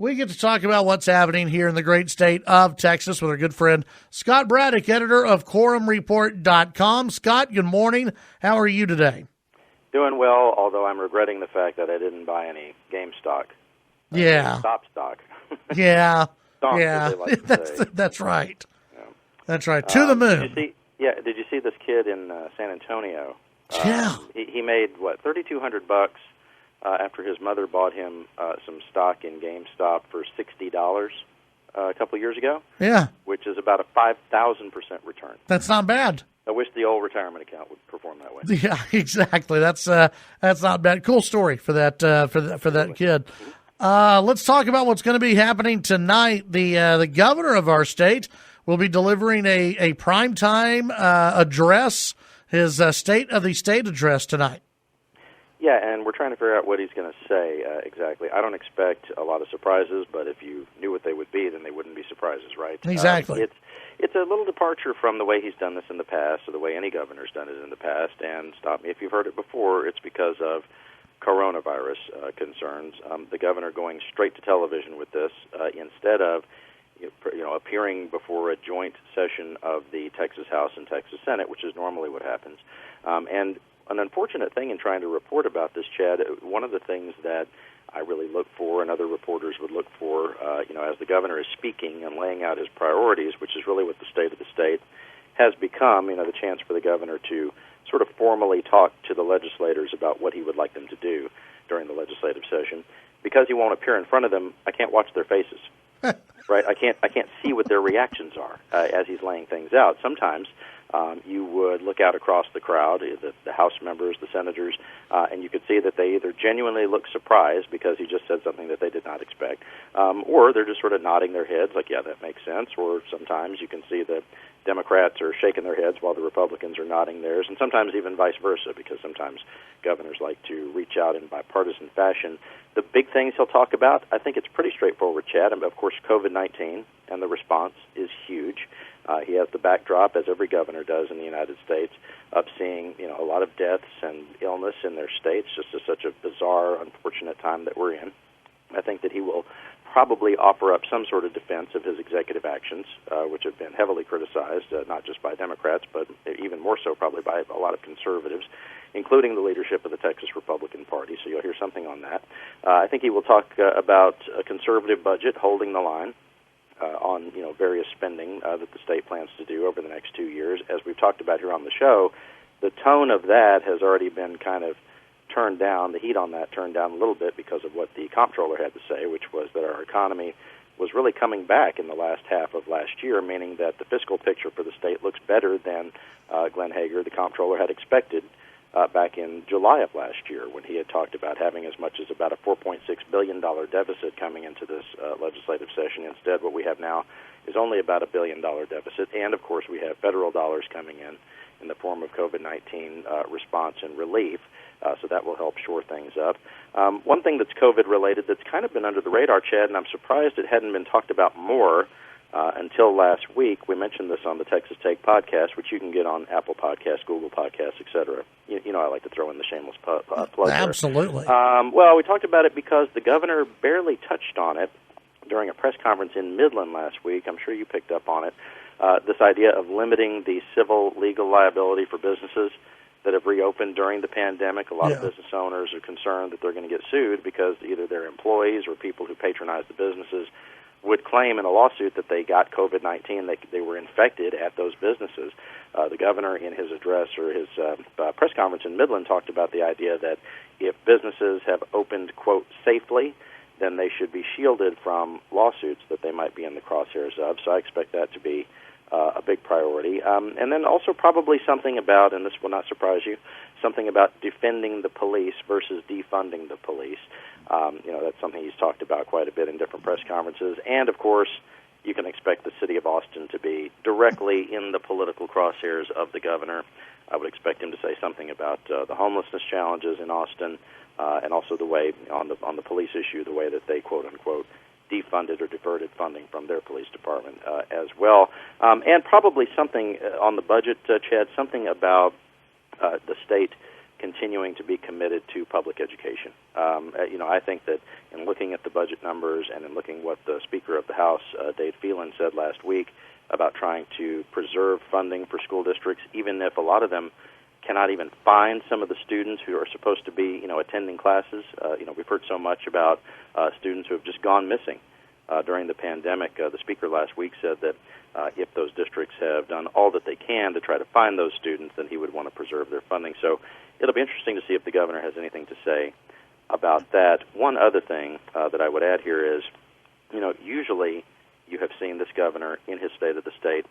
We get to talk about what's happening here in the great state of Texas with our good friend Scott Braddock, editor of quorumreport.com. Scott, good morning. How are you today? Doing well, although I'm regretting the fact that I didn't buy any GameStop. Stop stock. Yeah. Stock, yeah. as they like to say. That's right. Yeah. That's right. To the moon. Did you see this kid in San Antonio? Yeah. He made, $3,200 after his mother bought him some stock in GameStop for $60 a couple of years ago. Yeah. Which is about a 5,000% return. That's not bad. I wish the old retirement account would perform that way. Yeah, exactly. That's not bad. Cool story for that kid. Let's talk about what's going to be happening tonight. The governor of our state will be delivering a primetime address, his State of the State address tonight. Yeah, and we're trying to figure out what he's going to say exactly. I don't expect a lot of surprises, but if you knew what they would be, then they wouldn't be surprises, right? Exactly. It's a little departure from the way he's done this in the past, or the way any governor's done it in the past, and stop me if you've heard it before, it's because of coronavirus concerns. The governor going straight to television with this instead of appearing before a joint session of the Texas House and Texas Senate, which is normally what happens. And an unfortunate thing in trying to report about this, Chad, one of the things that I really look for and other reporters would look for, as the governor is speaking and laying out his priorities, which is really what the State of the State has become, the chance for the governor to sort of formally talk to the legislators about what he would like them to do during the legislative session. Because he won't appear in front of them, I can't watch their faces. Right? I can't see what their reactions are as he's laying things out. Sometimes you would look out across the crowd, the House members, the senators, and you could see that they either genuinely look surprised because he just said something that they did not expect, or they're just sort of nodding their heads like, yeah, that makes sense, or sometimes you can see that Democrats are shaking their heads while the Republicans are nodding theirs, and sometimes even vice versa, because sometimes governors like to reach out in bipartisan fashion. The big things he'll talk about, I think it's pretty straightforward, Chad. Of course, COVID-19 and the response is huge. He has the backdrop, as every governor does in the United States, of seeing a lot of deaths and illness in their states, just as such a bizarre, unfortunate time that we're in. I think that he will probably offer up some sort of defense of his executive actions, which have been heavily criticized, not just by Democrats, but even more so probably by a lot of conservatives, including the leadership of the Texas Republican Party. So you'll hear something on that. I think he will talk about a conservative budget holding the line on various spending that the state plans to do over the next 2 years. As we've talked about here on the show, the tone of that has already been kind of turned down, the heat on that turned down a little bit because of what the comptroller had to say, which was that our economy was really coming back in the last half of last year, meaning that the fiscal picture for the state looks better than Glenn Hager, the comptroller, had expected back in July of last year, when he had talked about having as much as about a $4.6 billion deficit coming into this legislative session. Instead, what we have now is only about $1 billion deficit, and of course we have federal dollars coming in the form of COVID-19 response and relief, so that will help shore things up. One thing that's COVID-related that's kind of been under the radar, Chad, and I'm surprised it hadn't been talked about more until last week. We mentioned this on the Texas Take podcast, which you can get on Apple Podcasts, Google Podcasts, etc. I like to throw in the shameless plug there. Absolutely. Well, we talked about it because the governor barely touched on it during a press conference in Midland last week. I'm sure you picked up on it. This idea of limiting the civil legal liability for businesses that have reopened during the pandemic. A lot of business owners are concerned that they're going to get sued because either their employees or people who patronize the businesses would claim in a lawsuit that they got COVID-19, they were infected at those businesses. The governor, in his address or his press conference in Midland, talked about the idea that if businesses have opened, quote, safely, then they should be shielded from lawsuits that they might be in the crosshairs of. So I expect that to be a big priority. And then also probably something about, and this will not surprise you, something about defending the police versus defunding the police. That's something he's talked about quite a bit in different press conferences. And, of course, you can expect the city of Austin to be directly in the political crosshairs of the governor. I would expect him to say something about the homelessness challenges in Austin, and also the way, on the police issue, the way that they, quote-unquote, defunded or diverted funding from their police department as well. And probably something on the budget, Chad, something about the state continuing to be committed to public education. I think that in looking at the budget numbers and in looking what the Speaker of the House, Dave Phelan, said last week about trying to preserve funding for school districts, even if a lot of them cannot even find some of the students who are supposed to be, attending classes. We've heard so much about students who have just gone missing during the pandemic. The Speaker last week said that if those districts have done all that they can to try to find those students, then he would want to preserve their funding. So it'll be interesting to see if the governor has anything to say about that. One other thing that I would add here is, usually you have seen this governor in his State of the State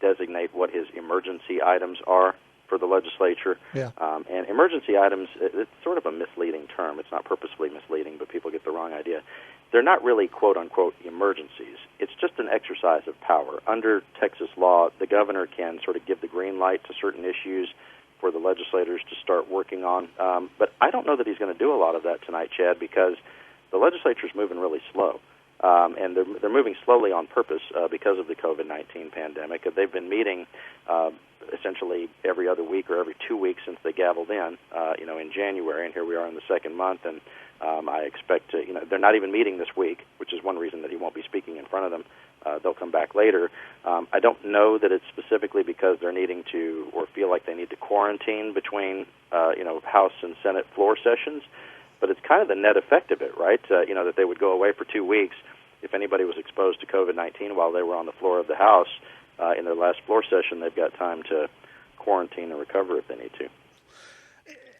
designate what his emergency items are for the legislature. Yeah. And emergency items, it's sort of a misleading term. It's not purposefully misleading, but people get the wrong idea. They're not really quote-unquote emergencies. It's just an exercise of power. Under Texas law, the governor can sort of give the green light to certain issues for the legislators to start working on. But I don't know that he's going to do a lot of that tonight, Chad, because the legislature's moving really slow. And they're moving slowly on purpose because of the COVID-19 pandemic. They've been meeting essentially every other week or every 2 weeks since they gavelled in January, and here we are in the second month, and I expect to, they're not even meeting this week, which is one reason that he won't be speaking in front of them. They'll come back later. I don't know that it's specifically because they're needing to or feel like they need to quarantine between, House and Senate floor sessions, but it's kind of the net effect of it, right? That they would go away for 2 weeks. If anybody was exposed to COVID-19 while they were on the floor of the House in their last floor session, they've got time to quarantine and recover if they need to.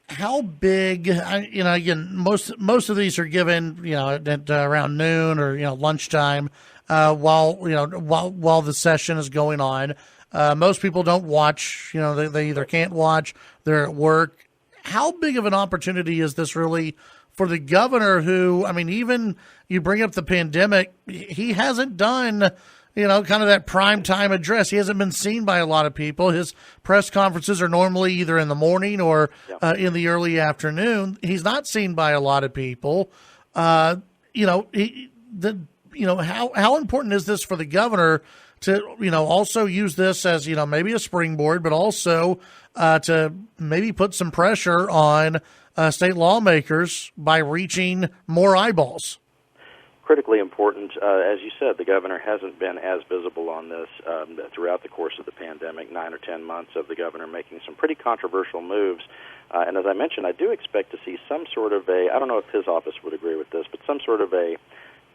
How big? Again, most of these are given, at around noon or lunchtime, while the session is going on. Most people don't watch. They either can't watch, they're at work. How big of an opportunity is this really for the governor? Who, even you bring up the pandemic, he hasn't done, kind of that prime time address. He hasn't been seen by a lot of people. His press conferences are normally either in the morning or in the early afternoon. He's not seen by a lot of people. How important is this for the governor to, also use this as, maybe a springboard, but also to maybe put some pressure on state lawmakers by reaching more eyeballs? Critically important. As you said, the governor hasn't been as visible on this throughout the course of the pandemic, 9 or 10 months of the governor making some pretty controversial moves. And as I mentioned, I do expect to see some sort of I don't know if his office would agree with this, but some sort of a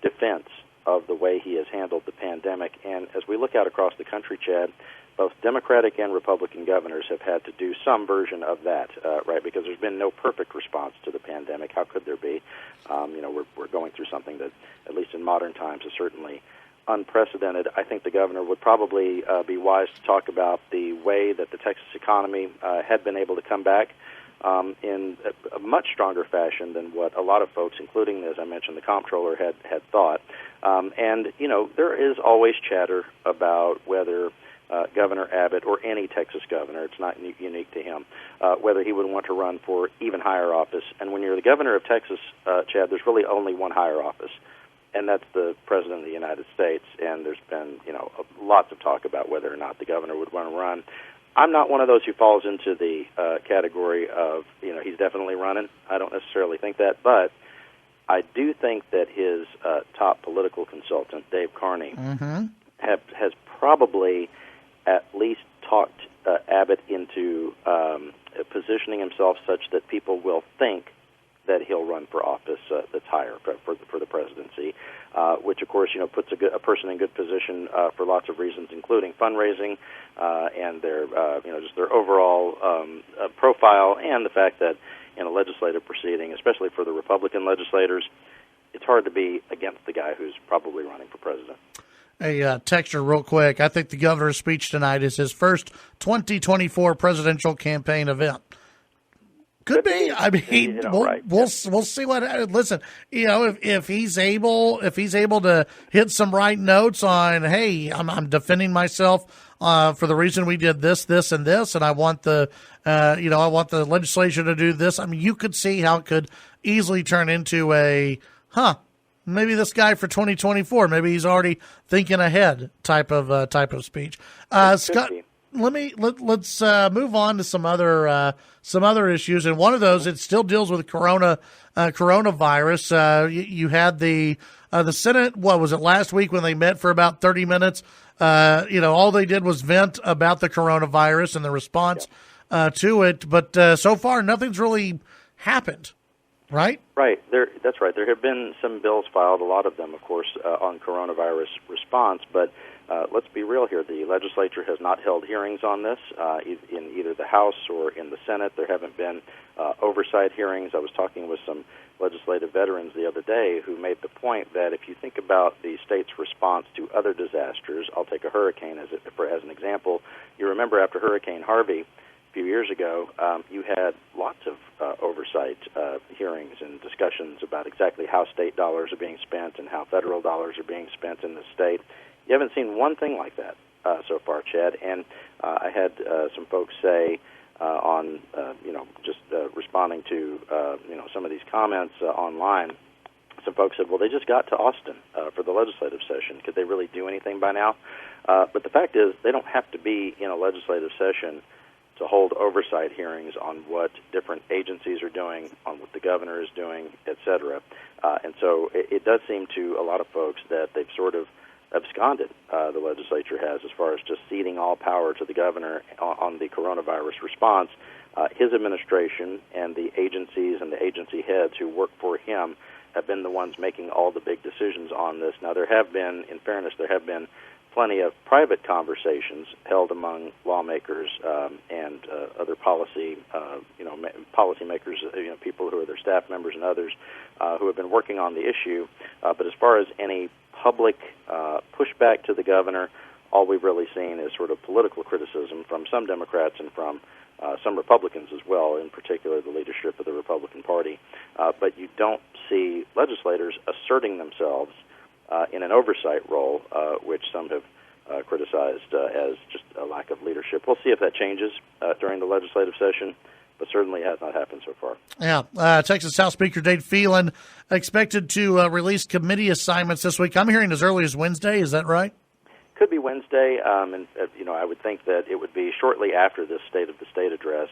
defense of the way he has handled the pandemic. And as we look out across the country, Chad, both Democratic and Republican governors have had to do some version of that, right? Because there's been no perfect response to the pandemic. How could there be? We're going through something that, at least in modern times, is certainly unprecedented. I think the governor would probably be wise to talk about the way that the Texas economy had been able to come back in a much stronger fashion than what a lot of folks, including, as I mentioned, the comptroller had thought. There is always chatter about whether Governor Abbott or any Texas governor, it's not unique to him, whether he would want to run for even higher office. And when you're the governor of Texas, Chad, there's really only one higher office, and that's the President of the United States. And there's been, lots of talk about whether or not the governor would want to run. I'm not one of those who falls into the category of, he's definitely running. I don't necessarily think that, but I do think that his top political consultant, Dave Carney, has probably at least talked Abbott into positioning himself such that people will think that he'll run for office that's higher for the presidency, which of course puts a person in good position for lots of reasons, including fundraising and their just their overall profile, and the fact that in a legislative proceeding, especially for the Republican legislators, it's hard to be against the guy who's probably running for president. Hey, texture real quick. I think the governor's speech tonight is his first 2024 presidential campaign event. Could be. We'll see what. Listen, if he's able to hit some right notes on, hey, I'm defending myself for the reason we did this, and this, and I want the legislature to do this. You could see how it could easily turn into maybe this guy for 2024. Maybe he's already thinking ahead type of speech. Scott, let's move on to some other issues, and one of those, it still deals with coronavirus. You had the Senate. What was it, last week when they met for about 30 minutes? All they did was vent about the coronavirus and the response to it, but so far nothing's really happened. Right? Right. That's right. There have been some bills filed, a lot of them, of course, on coronavirus response. But let's be real here. The legislature has not held hearings on this in either the House or in the Senate. There haven't been oversight hearings. I was talking with some legislative veterans the other day who made the point that if you think about the state's response to other disasters, I'll take a hurricane as an example. You remember after Hurricane Harvey, a few years ago, you had lots of oversight hearings and discussions about exactly how state dollars are being spent and how federal dollars are being spent in the state. You haven't seen one thing like that so far, Chad. And I had some folks say responding to some of these comments online. Some folks said, well, they just got to Austin for the legislative session. Could they really do anything by now? But the fact is, they don't have to be in a legislative session to hold oversight hearings on what different agencies are doing, on what the governor is doing, et cetera. And so it does seem to a lot of folks that they've sort of absconded, the legislature has, as far as just ceding all power to the governor on the coronavirus response. His administration and the agencies and the agency heads who work for him have been the ones making all the big decisions on this. Now, there have been, in fairness, plenty of private conversations held among lawmakers and other policymakers, people who are their staff members and others who have been working on the issue. But as far as any public pushback to the governor, all we've really seen is sort of political criticism from some Democrats and from some Republicans as well, in particular the leadership of the Republican Party. But you don't see legislators asserting themselves in an oversight role, which some have criticized as just a lack of leadership. We'll see if that changes during the legislative session, but certainly has not happened so far. Yeah. Texas House Speaker Dave Phelan expected to release committee assignments this week. I'm hearing as early as Wednesday. Is that right? Could be Wednesday, and I would think that it would be shortly after this State of the State address.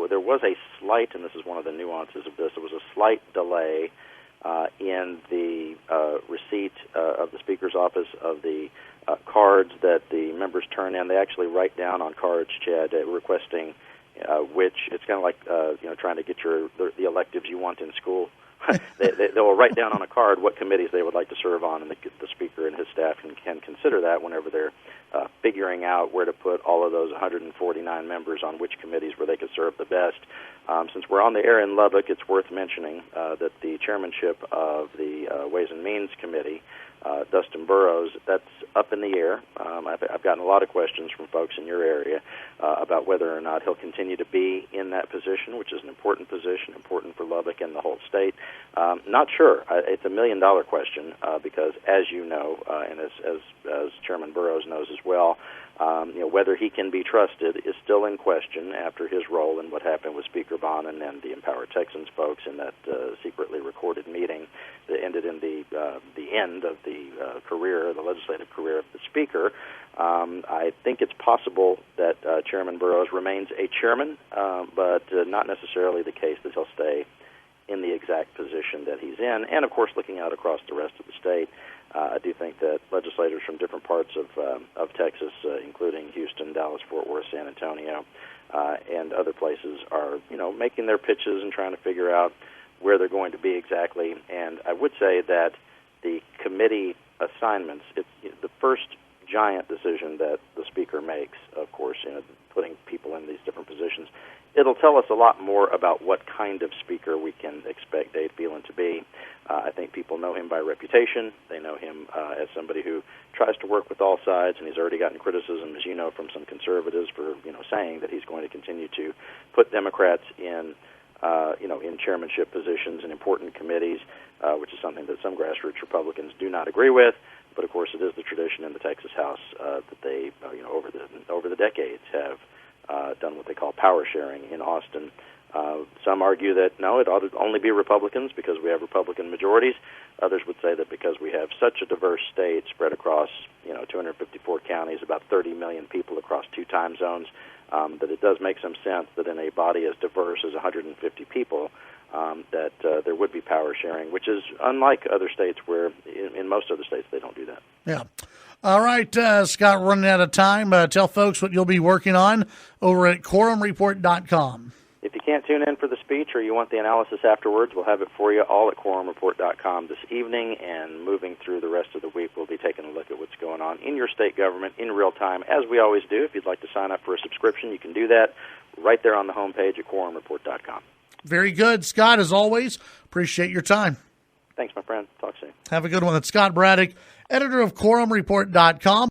There was a slight, and this is one of the nuances of this, there was a slight delay in the receipt of the Speaker's office of the cards that the members turn in. They actually write down on cards, Chad, requesting which, it's kind of like trying to get the electives you want in school. They will write down on a card what committees they would like to serve on, and the Speaker and his staff can consider that whenever they're figuring out where to put all of those 149 members on which committees where they could serve the best. Since we're on the air in Lubbock, it's worth mentioning that the chairmanship of the Ways and Means Committee, Dustin Burrows, that's up in the air. I've gotten a lot of questions from folks in your area about whether or not he'll continue to be in that position, which is an important position, important for Lubbock and the whole state. Not sure. It's $1 million question because, as you know, and as Chairman Burrows knows as well, whether he can be trusted is still in question after his role in what happened with Speaker Bonin and the Empower Texans folks in that secretly recorded meeting that ended in the end of the legislative career of the Speaker. I think it's possible that Chairman Burrows remains a chairman, but not necessarily the case that he'll stay in the exact position that he's in. And, of course, looking out across the rest of the state, I do think that legislators from different parts of Texas, including Houston, Dallas, Fort Worth, San Antonio, and other places, are making their pitches and trying to figure out where they're going to be exactly. And I would say that the committee assignments, it's the first giant decision that the Speaker makes, of course, putting people in these different positions. It'll tell us a lot more about what kind of Speaker we can expect Dave Phelan to be. I think people know him by reputation. They know him as somebody who tries to work with all sides, and he's already gotten criticism, as you know, from some conservatives for saying that he's going to continue to put Democrats in chairmanship positions in important committees, which is something that some grassroots Republicans do not agree with. But of course, it is the tradition in the Texas House that they, over the decades, have done what they call power sharing in Austin. Some argue that, no, it ought to only be Republicans because we have Republican majorities. Others would say that because we have such a diverse state spread across 254 counties, about 30 million people across 2 time zones, that it does make some sense that in a body as diverse as 150 people, that there would be power sharing, which is unlike other states where in most other states they don't do that. Yeah. All right, Scott, running out of time. Tell folks what you'll be working on over at quorumreport.com. If you can't tune in for the speech or you want the analysis afterwards, we'll have it for you all at quorumreport.com this evening, and moving through the rest of the week, we'll be taking a look at what's going on in your state government in real time, as we always do. If you'd like to sign up for a subscription, you can do that right there on the homepage at quorumreport.com. Very good. Scott, as always, appreciate your time. Thanks, my friend. Talk soon. Have a good one. That's Scott Braddock, editor of quorumreport.com.